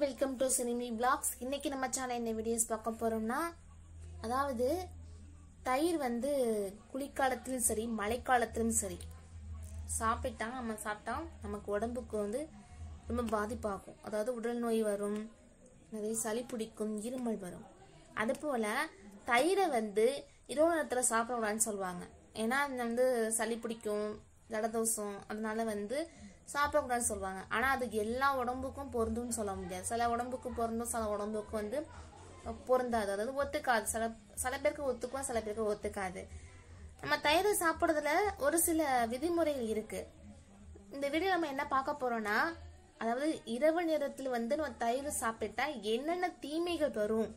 Welcome to சினிமி vlogs. இன்னைக்கு நம்ம சேனல்ல என்ன வீடியோஸ் பார்க்க போறோம்னா, அதாவது தயிர் வந்து குளிர்காலத்திலும் சரி மழைக்காலத்திலும் சரி சாப்பிட்டா நமக்கு உடம்புக்கு வந்து ரொம்ப பாதிப்பாகும். அதாவது உடல் நோய் வரும், நிறைய சளி பிடிக்கும், இருமல் வரும். அது போல தயிரை வந்து இரவு நேரத்துல சாப்பிடக்கூடாதுன்னு சொல்லுவாங்க. ஏன்னா வந்து சளி பிடிக்கும், ஜலதோஷம், அதனால வந்து சாப்பிடக்கூடாதுன்னு சொல்லுவாங்க. ஆனா அதுக்கு எல்லா உடம்புக்கும் பொருந்தும்னு சொல்ல முடியாது. சில உடம்புக்கு பொருந்தும், சில உடம்புக்கு வந்து பொருந்தாது. அதாவது ஒத்துக்காது. சில பேருக்கு ஒத்துக்கும், சில பேருக்கு ஒத்துக்காது. நம்ம தயிரை சாப்பிடுறதுல ஒரு சில விதிமுறைகள் இருக்கு. இந்த வீடியோ நம்ம என்ன பார்க்க போறோம்னா, அதாவது இரவு நேரத்துல வந்து நம்ம தயிர் சாப்பிட்டா என்னென்ன தீமைகள் வரும்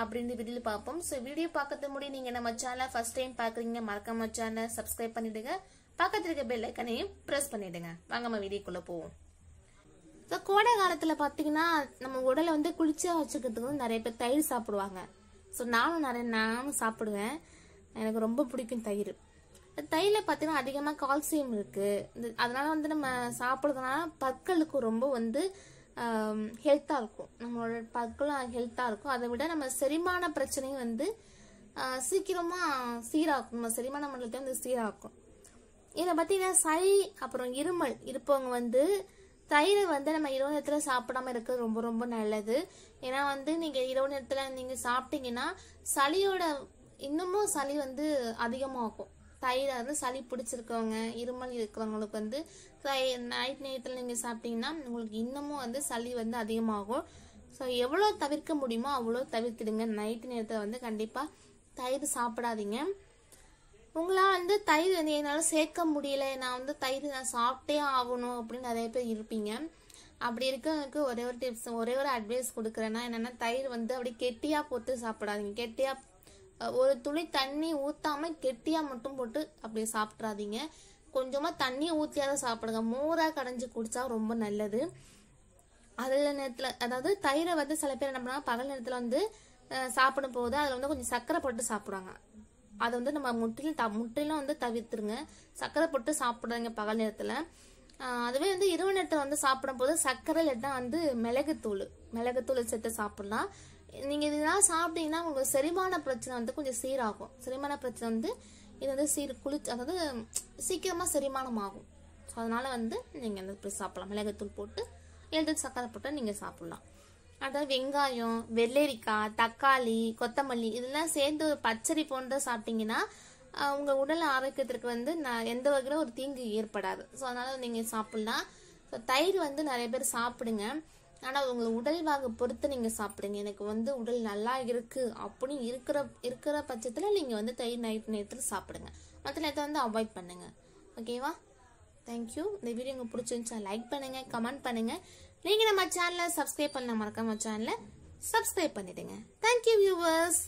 அப்படின்னு வீடியோ பார்ப்போம். ஸோ வீடியோ பார்க்கறது முடி நீங்க நம்ம சேனலை ஃபர்ஸ்ட் டைம் பாக்குறீங்க, மறக்காம சேனலை சப்ஸ்கிரைப் பண்ணிடுங்க, பக்கத்துல இருக்க பெல் ஐக்கனையும் பிரஸ் பண்ணிடுங்க. வாங்க நம்ம வீடியோக்குள்ள போவோம். ஸோ கோடை காலத்துல பாத்தீங்கன்னா நம்ம உடலை வந்து குளிர்ச்சியா வச்சுக்கிறதுக்கு வந்து நிறைய பேர் தயிர் சாப்பிடுவாங்க. ஸோ நானும் சாப்பிடுவேன். எனக்கு ரொம்ப பிடிக்கும் தயிர். தயிர்ல பாத்தீங்கன்னா அதிகமா கால்சியம் இருக்கு. அதனால வந்து நம்ம சாப்பிடுறதுனால பற்களுக்கு ரொம்ப வந்து ஹெல்த்தா இருக்கும். நம்மளோட பற்களும் ஹெல்த்தா இருக்கும். அதை விட நம்ம செரிமான பிரச்சனையும் வந்து சீக்கிரமா சீராக்கும். நம்ம செரிமான மண்டலத்தை வந்து சீராக்கும். இதை பாத்தீங்கன்னா சளி அப்புறம் இருமல் இருப்பவங்க வந்து தயிரை வந்து நம்ம இரவு நேரத்துல சாப்பிடாம இருக்கிறது ரொம்ப ரொம்ப நல்லது. ஏன்னா வந்து நீங்க இரவு நேரத்துல நீங்க சாப்பிட்டீங்கன்னா சளியோட இன்னமும் சளி வந்து அதிகமாகும். தயிரை வந்து சளி பிடிச்சிருக்கவங்க, இருமல் இருக்கிறவங்களுக்கு வந்து நைட் நேரத்துல நீங்க சாப்பிட்டீங்கன்னா உங்களுக்கு இன்னமும் வந்து சளி வந்து அதிகமாகும். ஸோ எவ்வளவு தவிர்க்க முடியுமோ அவ்வளோ தவிர்த்திடுங்க. நைட் நேரத்துல வந்து கண்டிப்பா தயிர் சாப்பிடாதீங்க. உங்களால் வந்து தயிர் வந்து என்னால சேர்க்க முடியல, நான் வந்து தயிர் நான் சாப்பிட்டே ஆகணும் அப்படின்னு நிறைய பேர் இருப்பீங்க. அப்படி இருக்கவங்களுக்கு ஒரே ஒரு டிப்ஸ், ஒரே ஒரு அட்வைஸ் கொடுக்குறேன்னா என்னன்னா, தயிர் வந்து அப்படி கெட்டியா போட்டு சாப்பிடாதீங்க. கெட்டியா ஒரு துளி தண்ணி ஊத்தாம கெட்டியா மட்டும் போட்டு அப்படி சாப்பிட்றாதீங்க. கொஞ்சமா தண்ணியை ஊற்றியாவது சாப்பிடுங்க. மோரா கடைஞ்சு குடிச்சா ரொம்ப நல்லது. அதுல நேரத்துல அதாவது தயிரை வந்து சில பேர் என்ன பண்ணா பகல் நேரத்துல வந்து சாப்பிடும் போது அதுல வந்து கொஞ்சம் சர்க்கரை போட்டு சாப்பிடுவாங்க. அதை வந்து நம்ம முற்றிலும் வந்து தவிர்த்துருங்க. சர்க்கரை போட்டு சாப்பிடுறீங்க பகல் நேரத்துல. அதுவே வந்து இரவு நேரத்துல வந்து சாப்பிடும் போது சர்க்கரை இல்லைன்னா வந்து மிளகுத்தூள் சேர்த்து சாப்பிடலாம். நீங்க இதெல்லாம் சாப்பிட்டீங்கன்னா உங்களுக்கு செரிமான பிரச்சனை வந்து கொஞ்சம் சீராகும். செரிமான பிரச்சனை வந்து இது வந்து அதாவது சீக்கிரமா செரிமானம் ஆகும். அதனால வந்து நீங்க இப்படி சாப்பிடலாம். மிளகுத்தூள் போட்டு எழுதி சர்க்கரை போட்டு நீங்க சாப்பிடலாம். அதாவது வெங்காயம், வெள்ளரிக்காய், தக்காளி, கொத்தமல்லி இதெல்லாம் சேர்ந்து ஒரு பச்சரி போன்ற சாப்பிட்டீங்கன்னா உங்க உடல் ஆரோக்கியத்திற்கு வந்து எந்த வகையில ஒரு தீங்கு ஏற்படாது. ஸோ அதனால நீங்க சாப்பிடலாம். ஸோ தயிர் வந்து நிறைய பேர் சாப்பிடுங்க. ஆனா உங்க உடல் வாக பொறுத்து நீங்க சாப்பிடுங்க. எனக்கு வந்து உடல் நல்லா இருக்கு அப்படின்னு இருக்கிற பட்சத்துல நீங்க வந்து தயிர் நைட் நேரத்துல சாப்பிடுங்க. மற்ற நேரத்தை வந்து அவாய்ட் பண்ணுங்க. ஓகேவா? தேங்க்யூ. இந்த வீடியோ உங்களுக்கு பிடிச்சிருந்துச்சா லைக் பண்ணுங்க, கமெண்ட் பண்ணுங்க. நீங்க நம்ம சேனலை சப்ஸ்கிரைப் பண்ண மறக்காம சேனலை சப்ஸ்கிரைப் பண்ணிடுங்க. Thank you viewers.